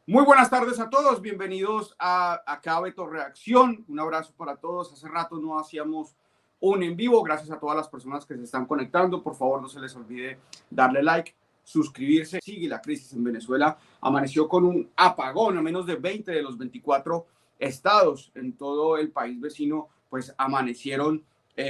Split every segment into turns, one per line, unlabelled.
Muy buenas tardes a todos, bienvenidos a acá Beto Reacción. Un abrazo para todos. Hace rato no hacíamos un en vivo, gracias a todas las personas que se están conectando. Por favor, no se les olvide darle like, suscribirse. Sigue la crisis en Venezuela. Amaneció con un apagón a menos de 20 de los 24 estados en todo el país vecino, pues amanecieron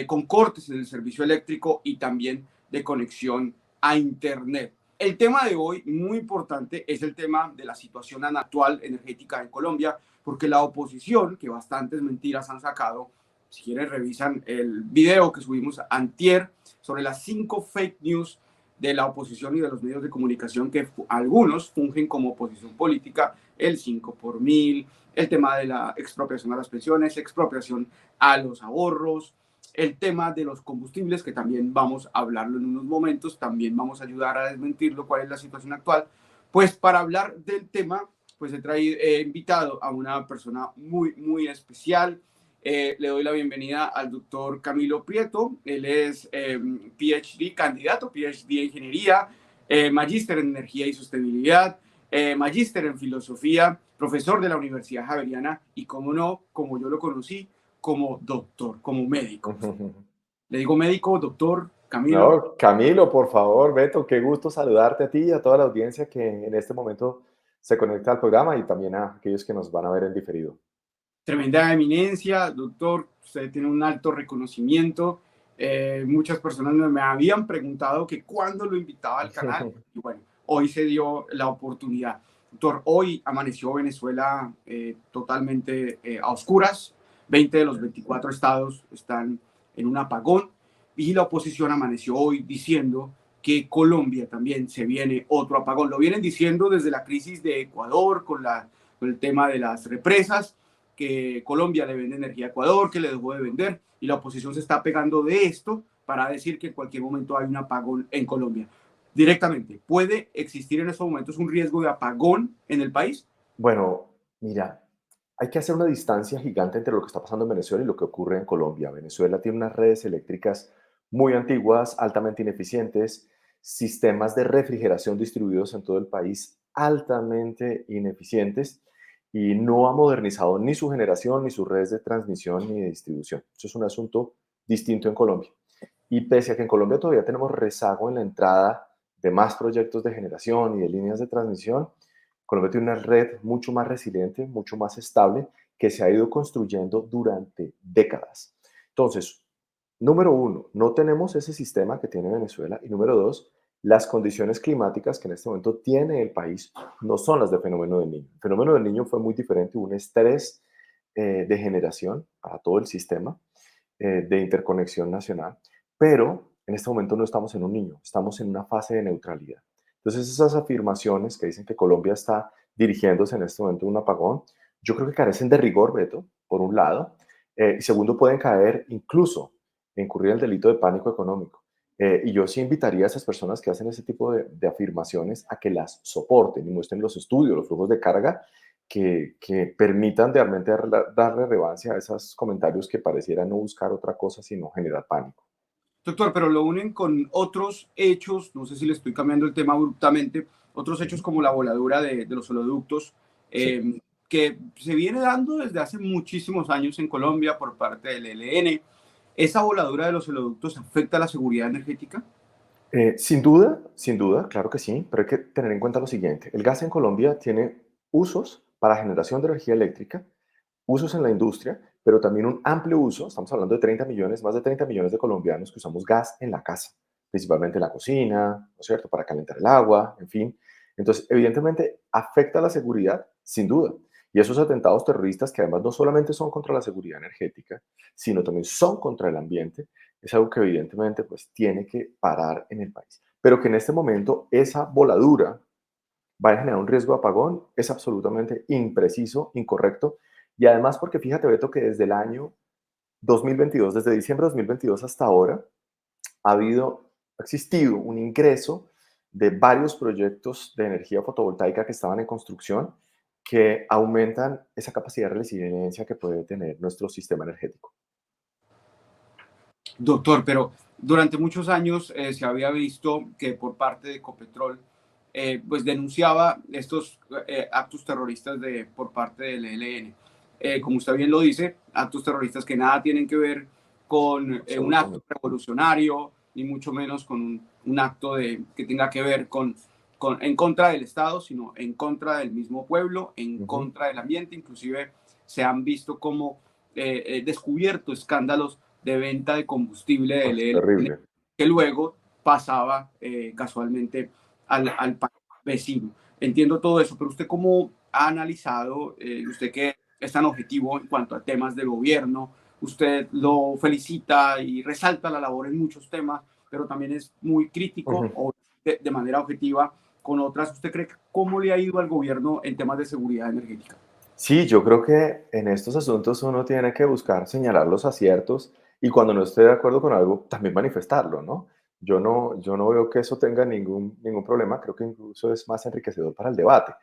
con cortes en el servicio eléctrico y también de conexión a internet. El tema de hoy, muy importante, es el tema de la situación actual energética en Colombia, porque la oposición, que bastantes mentiras han sacado, si quieren revisan el video que subimos antier sobre las 5 fake news de la oposición y de los medios de comunicación que algunos fungen como oposición política, el 5 por mil, el tema de la expropiación a las pensiones, expropiación a los ahorros, el tema de los combustibles, que también vamos a hablarlo en unos momentos, también vamos a ayudar a desmentirlo, cuál es la situación actual. Pues para hablar del tema, pues he invitado a una persona muy especial. Le doy la bienvenida al doctor Camilo Prieto. Él es PhD, candidato, PhD en Ingeniería, magíster en Energía y Sostenibilidad, magíster en Filosofía, profesor de la Universidad Javeriana y, como no, como yo lo conocí, como doctor, como médico. Le digo médico, doctor, Camilo.
No, Camilo, por favor, Beto, qué gusto saludarte a ti y a toda la audiencia que en este momento se conecta al programa y también a aquellos que nos van a ver en diferido.
Tremenda eminencia, doctor, usted tiene un alto reconocimiento. Muchas personas me habían preguntado que cuándo lo invitaba al canal y bueno, hoy se dio la oportunidad. Doctor, hoy amaneció Venezuela totalmente a oscuras. 20 de los 24 estados están en un apagón y la oposición amaneció hoy diciendo que Colombia también se viene otro apagón. Lo vienen diciendo desde la crisis de Ecuador con el tema de las represas, que Colombia le vende energía a Ecuador, que le dejó de vender, y la oposición se está pegando de esto para decir que en cualquier momento hay un apagón en Colombia. Directamente, ¿puede existir en estos momentos un riesgo de apagón en el país?
Bueno, mira, hay que hacer una distancia gigante entre lo que está pasando en Venezuela y lo que ocurre en Colombia. Venezuela tiene unas redes eléctricas muy antiguas, altamente ineficientes, sistemas de refrigeración distribuidos en todo el país altamente ineficientes y no ha modernizado ni su generación, ni sus redes de transmisión, ni de distribución. Eso es un asunto distinto en Colombia. Y pese a que en Colombia todavía tenemos rezago en la entrada de más proyectos de generación y de líneas de transmisión, Colombia tiene una red mucho más resiliente, mucho más estable, que se ha ido construyendo durante décadas. Entonces, número uno, no tenemos ese sistema que tiene Venezuela. Y número dos, las condiciones climáticas que en este momento tiene el país no son las del fenómeno del niño. El fenómeno del niño fue muy diferente, hubo un estrés de generación para todo el sistema de interconexión nacional, pero en este momento no estamos en un niño, estamos en una fase de neutralidad. Entonces, esas afirmaciones que dicen que Colombia está dirigiéndose en este momento a un apagón, yo creo que carecen de rigor, Beto, por un lado, y segundo, pueden caer incluso en incurrir el delito de pánico económico. Y yo sí invitaría a esas personas que hacen ese tipo de afirmaciones a que las soporten y muestren los estudios, los flujos de carga que permitan realmente dar relevancia a esos comentarios que parecieran no buscar otra cosa sino generar pánico.
Doctor, pero lo unen con otros hechos, no sé si le estoy cambiando el tema abruptamente, otros hechos
Ujú.
como la voladura de los oleoductos,
Sí.
que se viene dando desde hace muchísimos años en Colombia por parte del ELN. ¿Esa voladura de los oleoductos afecta a la seguridad energética?
Sin duda, claro que sí, pero hay que tener en cuenta lo siguiente. El gas en Colombia tiene usos para generación de energía eléctrica, usos en la industria, pero también un amplio uso, estamos hablando de 30 millones, más de 30 millones de colombianos que usamos gas en la casa, principalmente en la cocina, ¿no es cierto?, para calentar el agua, en fin. Entonces, evidentemente, afecta a la seguridad, sin duda. Y esos atentados terroristas, que además no solamente son contra la seguridad energética, sino también son contra el ambiente, es algo que evidentemente pues tiene que parar en el país. Pero que en este momento esa voladura va a generar un riesgo de apagón es absolutamente impreciso, incorrecto. Y además porque fíjate, Beto, que desde el año 2022, desde diciembre de 2022 hasta ahora, ha existido un ingreso de varios proyectos de energía fotovoltaica que estaban en construcción que aumentan esa capacidad de resiliencia que puede tener nuestro sistema energético.
Doctor, pero durante muchos años se había visto que por parte de Ecopetrol pues denunciaba estos actos terroristas por parte del ELN. Como usted bien lo dice, actos terroristas que nada tienen que ver con un acto revolucionario, ni mucho menos con un acto que tenga que ver en contra del Estado, sino en contra del mismo pueblo, en contra del ambiente. Inclusive se han visto como descubierto escándalos de venta de combustible del ELN, que luego pasaba casualmente al país vecino. Entiendo todo eso, pero usted cómo ha analizado, usted que es tan objetivo en cuanto a temas de gobierno, usted lo felicita y resalta la labor en muchos temas, pero también es muy crítico o de manera objetiva con otras. ¿Usted cree cómo le ha ido al gobierno en temas de seguridad energética?
Sí, yo creo que en estos asuntos uno tiene que buscar señalar los aciertos y cuando no esté de acuerdo con algo, también manifestarlo, ¿no? Yo no veo que eso tenga ningún problema, creo que incluso es más enriquecedor para el debate.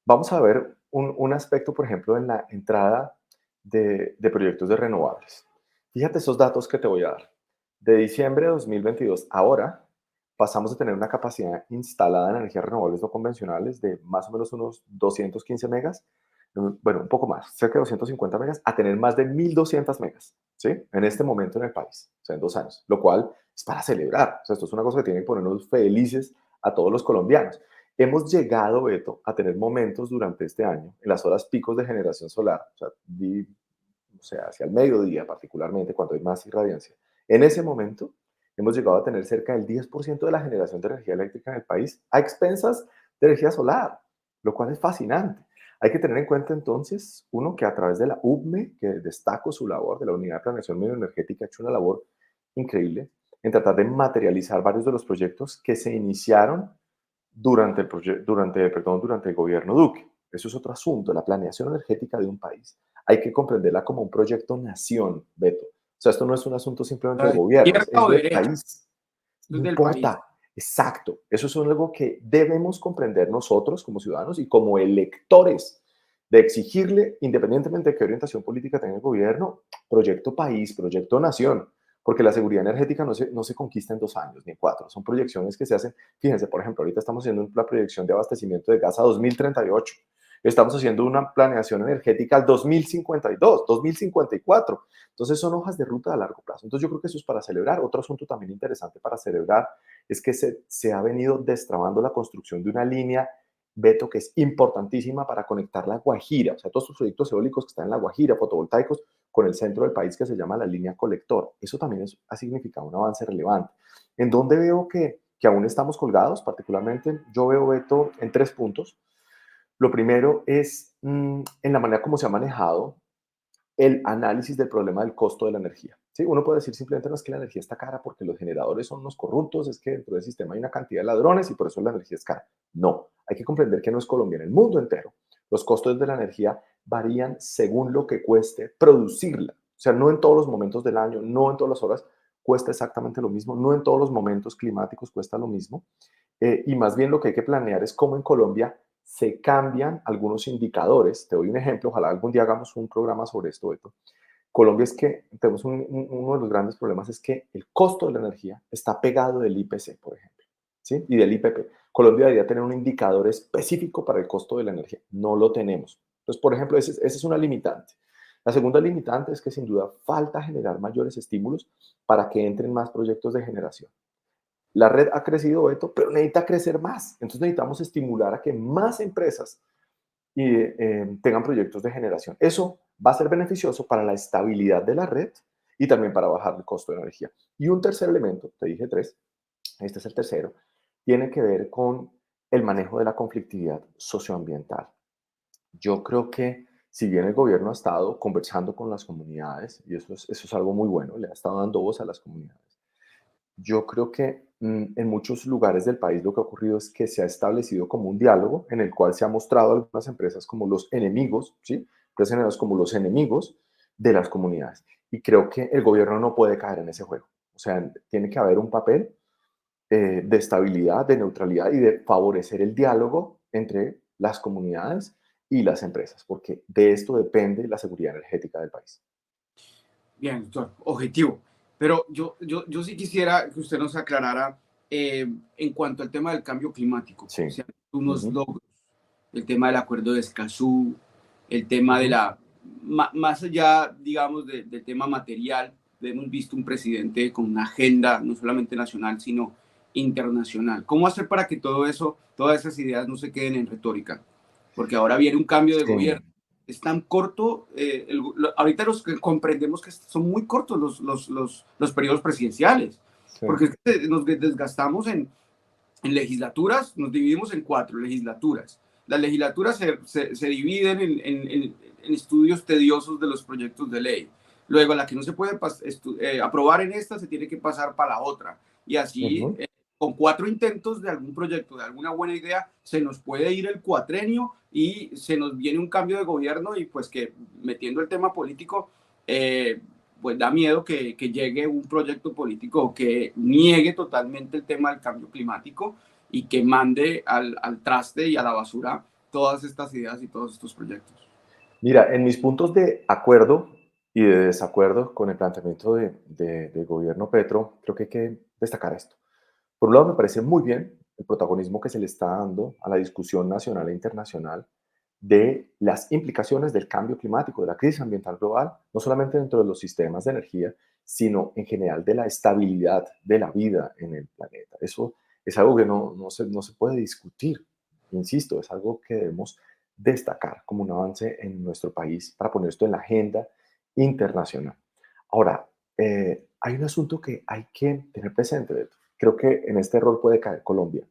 Vamos a ver un aspecto, por ejemplo, en la entrada de proyectos de renovables. Fíjate esos datos que te voy a dar. De diciembre de 2022 ahora, pasamos de tener una capacidad instalada en energías renovables no convencionales de más o menos unos 215 megas, bueno, un poco más, cerca de 250 megas, a tener más de 1.200 megas, ¿sí? En este momento en el país, o sea, en 2 años, lo cual es para celebrar. O sea, esto es una cosa que tiene que ponernos felices a todos los colombianos. Hemos llegado, Beto, a tener momentos durante este año, en las horas picos de generación solar, o sea, hacia el mediodía particularmente, cuando hay más irradiancia. En ese momento, hemos llegado a tener cerca del 10% de la generación de energía eléctrica en el país a expensas de energía solar, lo cual es fascinante. Hay que tener en cuenta entonces, uno, que a través de la UBME, que destaco su labor, de la Unidad de Planeación Medioenergética, ha hecho una labor increíble en tratar de materializar varios de los proyectos que se iniciaron durante el gobierno Duque. Eso es otro asunto, la planeación energética de un país. Hay que comprenderla como un proyecto nación, Beto. O sea, esto no es un asunto simplemente de gobierno,
¿Izquierda
es
o
de
derecha?
país.
Esto
No
es del país.
importa. Exacto. Eso es algo que debemos comprender nosotros como ciudadanos y como electores, de exigirle, independientemente de qué orientación política tenga el gobierno, proyecto país, proyecto nación, porque la seguridad energética no se conquista en 2 años ni en 4, son proyecciones que se hacen. Fíjense, por ejemplo, ahorita estamos haciendo una proyección de abastecimiento de gas a 2038, estamos haciendo una planeación energética al 2052, 2054, entonces son hojas de ruta a largo plazo. Entonces yo creo que eso es para celebrar. Otro asunto también interesante para celebrar es que se ha venido destrabando la construcción de una línea, Beto, que es importantísima para conectar la Guajira, o sea, todos estos proyectos eólicos que están en la Guajira, fotovoltaicos, con el centro del país, que se llama la línea colector. Eso también ha significado un avance relevante. ¿En dónde veo que aún estamos colgados? Particularmente, yo veo, Beto, en 3 puntos. Lo primero es en la manera como se ha manejado el análisis del problema del costo de la energía. ¿Sí? Uno puede decir simplemente, no, es que la energía está cara porque los generadores son unos corruptos, es que dentro del sistema hay una cantidad de ladrones y por eso la energía es cara. No, hay que comprender que no es Colombia, en el mundo entero los costos de la energía varían según lo que cueste producirla. O sea, no en todos los momentos del año, no en todas las horas cuesta exactamente lo mismo, no en todos los momentos climáticos cuesta lo mismo. Y más bien lo que hay que planear es cómo en Colombia se cambian algunos indicadores. Te doy un ejemplo, ojalá algún día hagamos un programa sobre esto, Beto. Colombia es que tenemos uno de los grandes problemas es que el costo de la energía está pegado del IPC, por ejemplo, ¿sí? Y del IPP. Colombia debería tener un indicador específico para el costo de la energía. No lo tenemos. Entonces, por ejemplo, esa es una limitante. La segunda limitante es que sin duda falta generar mayores estímulos para que entren más proyectos de generación. La red ha crecido, Beto, pero necesita crecer más. Entonces necesitamos estimular a que más empresas tengan proyectos de generación. Eso va a ser beneficioso para la estabilidad de la red y también para bajar el costo de energía. Y un tercer elemento, te dije 3, este es el tercero, tiene que ver con el manejo de la conflictividad socioambiental. Yo creo que si bien el gobierno ha estado conversando con las comunidades, y eso es algo muy bueno, le ha estado dando voz a las comunidades, yo creo que en muchos lugares del país lo que ha ocurrido es que se ha establecido como un diálogo en el cual se ha mostrado a algunas empresas como los enemigos, ¿sí? Empresas como los enemigos de las comunidades. Y creo que el gobierno no puede caer en ese juego. O sea, tiene que haber un papel de estabilidad, de neutralidad y de favorecer el diálogo entre las comunidades y las empresas, porque de esto depende la seguridad energética del país.
Bien, doctor, objetivo. Pero yo sí quisiera que usted nos aclarara en cuanto al tema del cambio climático.
Sí.
Se han hecho unos
Ujú,
logros, el tema del acuerdo de Escazú, el tema de
ujú.
la, más allá, digamos, del tema material, hemos visto un presidente con una agenda no solamente nacional, sino internacional. ¿Cómo hacer para que todo eso, todas esas ideas no se queden en retórica? Porque ahora viene un cambio de
Sí,
gobierno. Es tan corto, ahorita los que comprendemos que son muy cortos los periodos presidenciales,
sí.
porque nos desgastamos en legislaturas, nos dividimos en 4 legislaturas. Las legislaturas se dividen en estudios tediosos de los proyectos de ley. Luego, la que no se puede aprobar en esta, se tiene que pasar para la otra. Y así,
Ujú.
con 4 intentos de algún proyecto, de alguna buena idea, se nos puede ir el cuatrenio y se nos viene un cambio de gobierno y pues que metiendo el tema político, eh, pues da miedo que llegue un proyecto político que niegue totalmente el tema del cambio climático y que mande al traste y a la basura todas estas ideas y todos estos proyectos.
Mira, en mis puntos de acuerdo y de desacuerdo con el planteamiento del gobierno Petro, creo que hay que destacar esto. Por un lado, me parece muy bien el protagonismo que se le está dando a la discusión nacional e internacional de las implicaciones del cambio climático, de la crisis ambiental global, no solamente dentro de los sistemas de energía, sino en general de la estabilidad de la vida en el planeta. Eso es algo que no se puede discutir, insisto, es algo que debemos destacar como un avance en nuestro país para poner esto en la agenda internacional. Ahora, hay un asunto que hay que tener presente, Beto. Creo que en este error puede caer Colombia.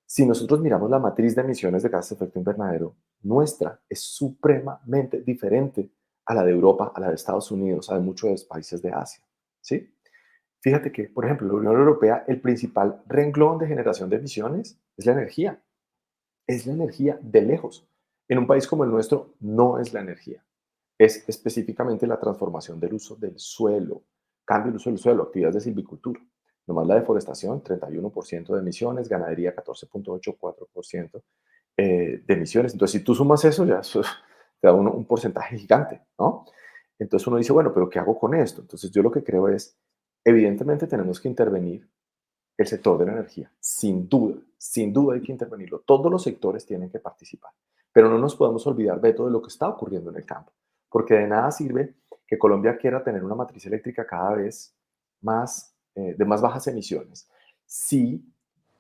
Si nosotros miramos la matriz de emisiones de gases de efecto invernadero, nuestra es supremamente diferente a la de Europa, a la de Estados Unidos, a de muchos países de Asia. ¿Sí? Fíjate que, por ejemplo, en la Unión Europea, el principal renglón de generación de emisiones es la energía. Es la energía de lejos. En un país como el nuestro, no es la energía. Es específicamente la transformación del uso del suelo, cambio del uso del suelo, actividades de silvicultura. Nomás la deforestación, 31% de emisiones, ganadería 14.84% de emisiones. Entonces, si tú sumas eso, ya eso te da un porcentaje gigante, ¿no? Entonces uno dice, bueno, pero ¿qué hago con esto? Entonces yo lo que creo es, evidentemente tenemos que intervenir el sector de la energía, sin duda hay que intervenirlo. Todos los sectores tienen que participar, pero no nos podemos olvidar, Beto, de lo que está ocurriendo en el campo, porque de nada sirve que Colombia quiera tener una matriz eléctrica cada vez más, de más bajas emisiones. Si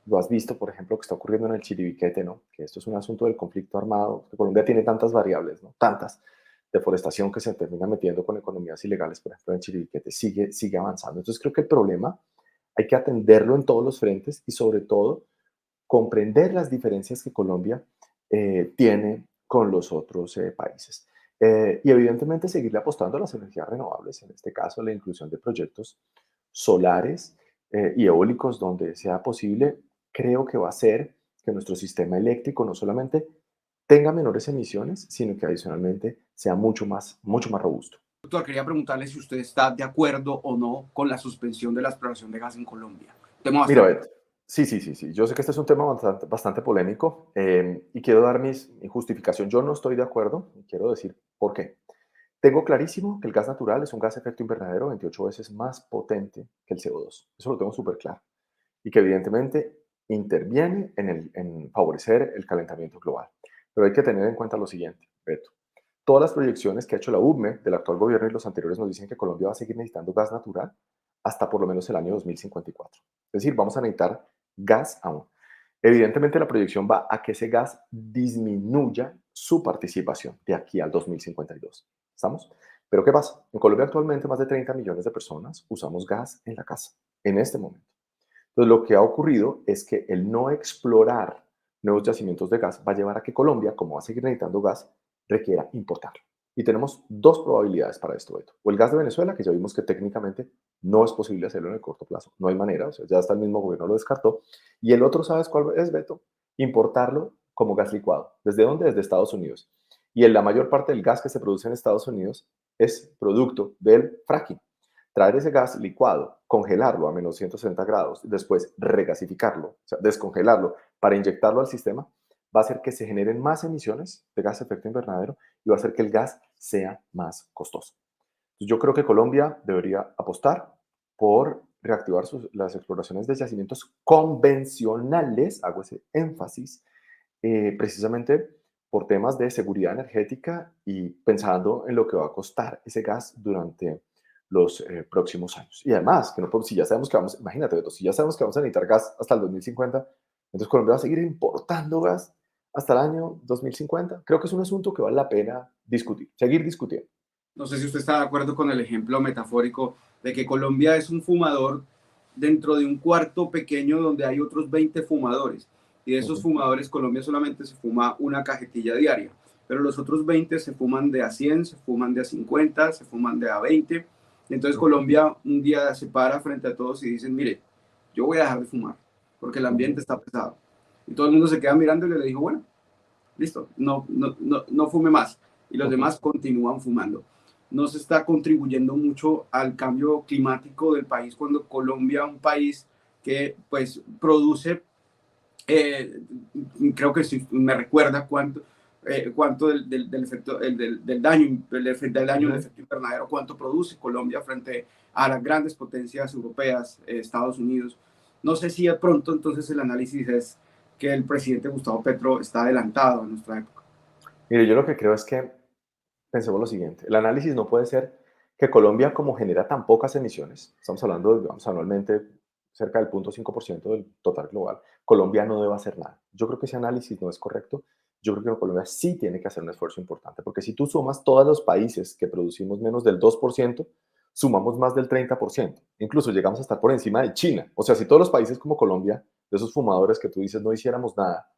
lo has visto, por ejemplo, que está ocurriendo en el Chiribiquete, ¿no? Que esto es un asunto del conflicto armado, que Colombia tiene tantas variables, ¿no? Tantas, deforestación que se termina metiendo con economías ilegales, por ejemplo, en Chiribiquete, sigue avanzando. Entonces creo que el problema hay que atenderlo en todos los frentes y sobre todo comprender las diferencias que Colombia tiene con los otros países. Y evidentemente seguirle apostando a las energías renovables, en este caso la inclusión de proyectos solares y eólicos donde sea posible, creo que va a hacer que nuestro sistema eléctrico no solamente tenga menores emisiones, sino que adicionalmente sea mucho más robusto.
Doctor, quería preguntarle si usted está de acuerdo o no con la suspensión de la exploración de gas en Colombia. Tema
Mira,
bastante.
Bet, sí. Yo sé que este es un tema bastante polémico y quiero dar mi justificación. Yo no estoy de acuerdo y quiero decir por qué. Tengo clarísimo que el gas natural es un gas de efecto invernadero 28 veces más potente que el CO2. Eso lo tengo súper claro. Y que evidentemente interviene en favorecer el calentamiento global. Pero hay que tener en cuenta lo siguiente, Beto. Todas las proyecciones que ha hecho la URME del actual gobierno y los anteriores nos dicen que Colombia va a seguir necesitando gas natural hasta por lo menos el año 2054. Es decir, vamos a necesitar gas aún. Evidentemente la proyección va a que ese gas disminuya su participación de aquí al 2052. ¿Estamos? Pero ¿qué pasa? En Colombia actualmente más de 30 millones de personas usamos gas en la casa, en este momento. Entonces lo que ha ocurrido es que el no explorar nuevos yacimientos de gas va a llevar a que Colombia, como va a seguir necesitando gas, requiera importarlo. Y tenemos dos probabilidades para esto, Beto. O el gas de Venezuela, que ya vimos que técnicamente no es posible hacerlo en el corto plazo, no hay manera, o sea, ya hasta el mismo gobierno lo descartó. Y el otro, ¿sabes cuál es, Beto? Importarlo como gas licuado. ¿Desde dónde? Desde Estados Unidos. Y en la mayor parte del gas que se produce en Estados Unidos es producto del fracking. Traer ese gas licuado, congelarlo a menos 160 grados, después regasificarlo, o sea, descongelarlo para inyectarlo al sistema, va a hacer que se generen más emisiones de gas de efecto invernadero y va a hacer que el gas sea más costoso. Entonces, yo creo que Colombia debería apostar por reactivar las exploraciones de yacimientos convencionales, hago ese énfasis, precisamente por temas de seguridad energética y pensando en lo que va a costar ese gas durante los próximos años. Y además, que no, si ya sabemos que vamos, imagínate, Beto, si ya sabemos que vamos a necesitar gas hasta el 2050, entonces Colombia va a seguir importando gas hasta el año 2050. Creo que es un asunto que vale la pena discutir, seguir discutiendo.
No sé si usted está de acuerdo con el ejemplo metafórico de que Colombia es un fumador dentro de un cuarto pequeño donde hay otros 20 fumadores. Y de esos fumadores, Colombia solamente se fuma una cajetilla diaria. Pero los otros 20 se fuman de a 100, se fuman de a 50, se fuman de a 20. Entonces Colombia un día se para frente a todos y dicen, mire, yo voy a dejar de fumar porque el ambiente está pesado. Y todo el mundo se queda mirando y le dijo, bueno, listo, no fume más. Y los demás continúan fumando. No se está contribuyendo mucho al cambio climático del país cuando Colombia, un país que pues produce, creo que si me recuerda cuánto del efecto, del daño, del daño del efecto invernadero, cuánto produce Colombia frente a las grandes potencias europeas, Estados Unidos. No sé si de pronto entonces el análisis es que el presidente Gustavo Petro está adelantado en nuestra época.
Mire, yo lo que creo es que pensemos lo siguiente, el análisis no puede ser que Colombia, como genera tan pocas emisiones, estamos hablando, de, digamos, anualmente cerca del 0.5% del total global, Colombia no debe hacer nada. Yo creo que ese análisis no es correcto. Yo creo que Colombia sí tiene que hacer un esfuerzo importante, porque si tú sumas todos los países que producimos menos del 2%, sumamos más del 30%. Incluso llegamos a estar por encima de China. O sea, si todos los países como Colombia, de esos fumadores que tú dices, no hiciéramos nada,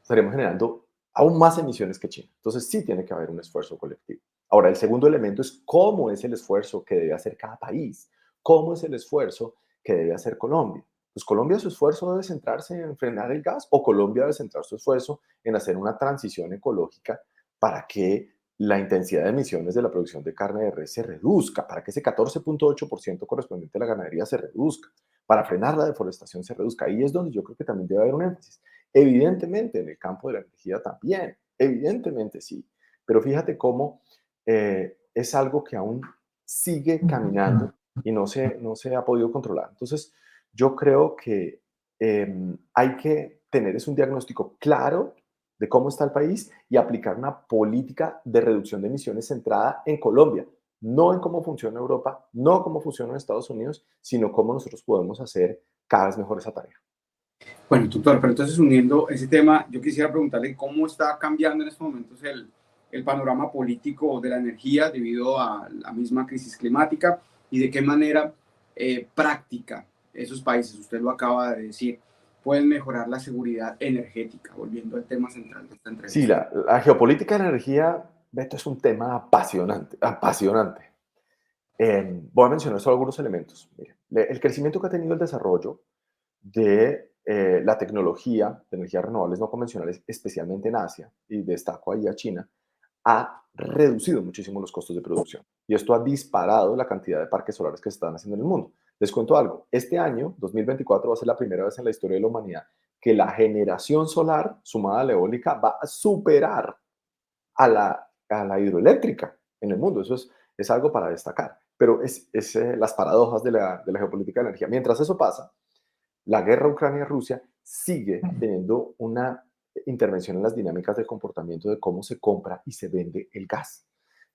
estaríamos generando aún más emisiones que China. Entonces sí tiene que haber un esfuerzo colectivo. Ahora, el segundo elemento es cómo es el esfuerzo que debe hacer cada país, cómo es el esfuerzo que debe hacer Colombia. Pues Colombia, su esfuerzo debe centrarse en frenar el gas, o Colombia debe centrar su esfuerzo en hacer una transición ecológica para que la intensidad de emisiones de la producción de carne de res se reduzca, para que ese 14.8% correspondiente a la ganadería se reduzca, para frenar la deforestación se reduzca. Ahí es donde yo creo que también debe haber un énfasis. Evidentemente, en el campo de la energía también, evidentemente sí, pero fíjate cómo es algo que aún sigue caminando y no se ha podido controlar. Entonces, yo creo que hay que tener es un diagnóstico claro de cómo está el país y aplicar una política de reducción de emisiones centrada en Colombia, no en cómo funciona Europa, no cómo funciona Estados Unidos, sino cómo nosotros podemos hacer cada vez mejor esa tarea.
Bueno, doctor, pero entonces uniendo ese tema, yo quisiera preguntarle cómo está cambiando en estos momentos el panorama político de la energía debido a la misma crisis climática y de qué manera práctica esos países, usted lo acaba de decir, pueden mejorar la seguridad energética, volviendo al tema central de esta
Sí,
entrevista.
la geopolítica de la energía, Beto, es un tema apasionante, apasionante. Voy a mencionar solo algunos elementos. Mire, el crecimiento que ha tenido el desarrollo de la tecnología de energías renovables no convencionales, especialmente en Asia, y destaco ahí a China, ha reducido muchísimo los costos de producción. Y esto ha disparado la cantidad de parques solares que se están haciendo en el mundo. Les cuento algo, este año, 2024, va a ser la primera vez en la historia de la humanidad que la generación solar sumada a la eólica va a superar a la hidroeléctrica en el mundo. Eso es algo para destacar. Pero es las paradojas de la geopolítica de la energía. Mientras eso pasa, la guerra Ucrania-Rusia sigue teniendo una intervención en las dinámicas de comportamiento de cómo se compra y se vende el gas.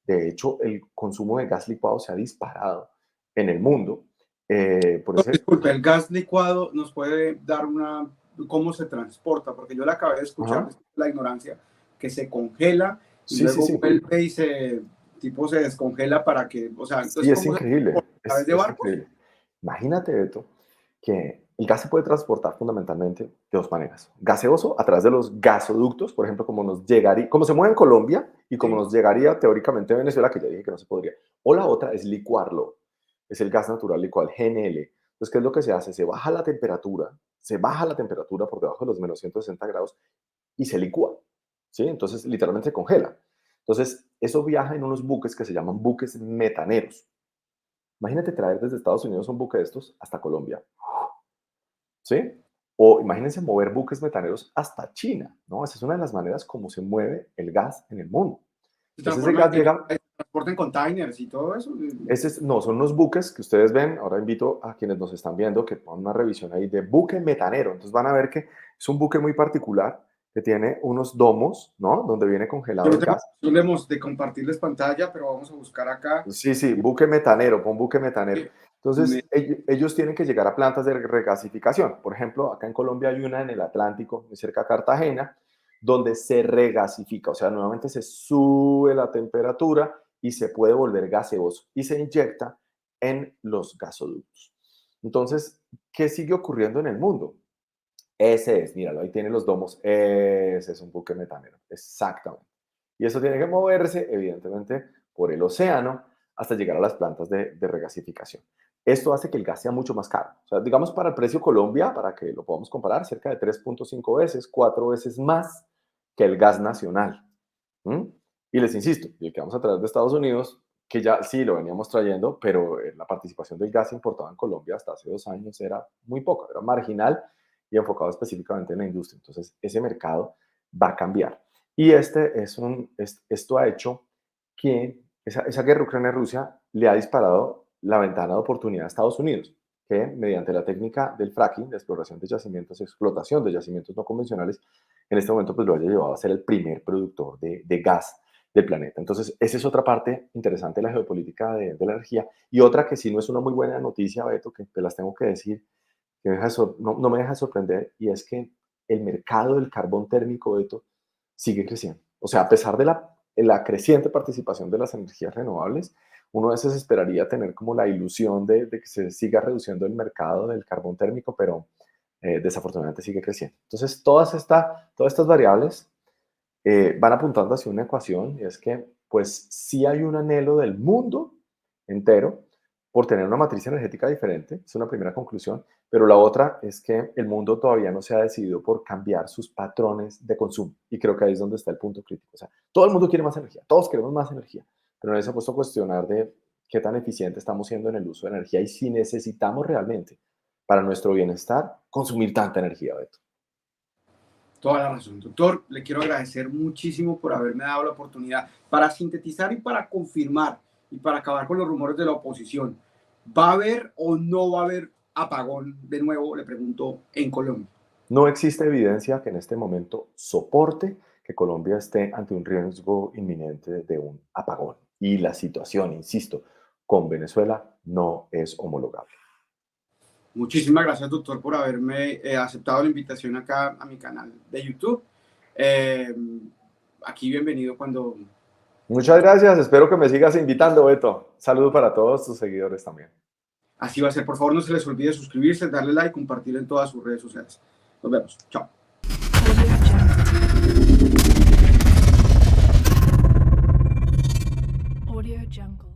De hecho, el consumo de gas licuado se ha disparado en el mundo. Por ese,
Disculpe, el gas licuado nos puede dar cómo se transporta, porque yo le acabé de escuchar,
ajá,
la ignorancia, que se congela y
sí, sí,
luego
sí.
vuelve y se descongela para que, o sea,
Sí,
entonces,
es
¿cómo se
increíble.
transporta? ¿A través de
Es
barcos?
increíble. Imagínate, Beto, que el gas se puede transportar fundamentalmente de dos maneras. Gaseoso a través de los gasoductos, por ejemplo, como nos llegaría, como se mueve en Colombia y como
Sí.
nos llegaría teóricamente a Venezuela, que ya dije que no se podría. O la otra es licuarlo. Es el gas natural licuado, el GNL. Entonces, ¿qué es lo que se hace? Se baja la temperatura por debajo de los menos 160 grados y se licúa. ¿Sí? Entonces, literalmente se congela. Entonces, eso viaja en unos buques que se llaman buques metaneros. Imagínate traer desde Estados Unidos un buque de estos hasta Colombia, ¿sí? O imagínense mover buques metaneros hasta China, ¿no? Esa es una de las maneras como se mueve el gas en el mundo. Entonces ese gas llega...
transportan containers y todo eso.
No, son unos buques que ustedes ven. Ahora invito a quienes nos están viendo que pongan una revisión ahí de buque metanero. Entonces van a ver que es un buque muy particular que tiene unos domos, ¿no? Donde viene congelado el gas.
Solemos de compartirles pantalla, pero vamos a buscar acá.
Sí, buque metanero, pon buque metanero. Entonces ellos tienen que llegar a plantas de regasificación. Por ejemplo, acá en Colombia hay una en el Atlántico, muy cerca de Cartagena, donde se regasifica, o sea, nuevamente se sube la temperatura y se puede volver gaseoso y se inyecta en los gasoductos. Entonces, ¿qué sigue ocurriendo en el mundo? Ese es, míralo, ahí tiene los domos, ese es un buque metanero, exactamente. Y eso tiene que moverse, evidentemente, por el océano hasta llegar a las plantas de regasificación. Esto hace que el gas sea mucho más caro. O sea, digamos, para el precio Colombia, para que lo podamos comparar, cerca de 3.5 veces, 4 veces más que el gas nacional. Y les insisto, el que vamos a traer de Estados Unidos, que ya sí lo veníamos trayendo, pero la participación del gas importado en Colombia hasta hace 2 años era muy poca, era marginal y enfocado específicamente en la industria. Entonces, ese mercado va a cambiar. Y esto ha hecho que esa guerra Ucrania-Rusia le ha disparado la ventana de oportunidad a Estados Unidos, que mediante la técnica del fracking, de exploración de yacimientos, explotación de yacimientos no convencionales, en este momento pues lo haya llevado a ser el primer productor de gas del planeta. Entonces, esa es otra parte interesante de la geopolítica de la energía. Y otra que sí no es una muy buena noticia, Beto, que te las tengo que decir, que no me deja sorprender, y es que el mercado del carbón térmico, Beto, sigue creciendo. O sea, a pesar de la creciente participación de las energías renovables, uno a veces esperaría tener como la ilusión de que se siga reduciendo el mercado del carbón térmico, pero desafortunadamente sigue creciendo. Entonces, todas estas variables van apuntando hacia una ecuación, y es que, pues, sí hay un anhelo del mundo entero por tener una matriz energética diferente, es una primera conclusión, pero la otra es que el mundo todavía no se ha decidido por cambiar sus patrones de consumo, y creo que ahí es donde está el punto crítico. O sea, todo el mundo quiere más energía, todos queremos más energía, pero nadie se ha puesto a cuestionar de qué tan eficiente estamos siendo en el uso de energía y si necesitamos realmente, para nuestro bienestar, consumir tanta energía, Beto.
Toda la razón, doctor. Le quiero agradecer muchísimo por haberme dado la oportunidad para sintetizar y para confirmar y para acabar con los rumores de la oposición. ¿Va a haber o no va a haber apagón de nuevo, le pregunto, en Colombia?
No existe evidencia que en este momento soporte que Colombia esté ante un riesgo inminente de un apagón. Y la situación, insisto, con Venezuela no es homologable.
Muchísimas gracias, doctor, por haberme aceptado la invitación acá a mi canal de YouTube. Aquí bienvenido cuando...
Muchas gracias, espero que me sigas invitando, Beto. Saludo para todos tus seguidores también.
Así va a ser, por favor no se les olvide suscribirse, darle like, compartir en todas sus redes sociales. Nos vemos, chao.
Audio Jungle.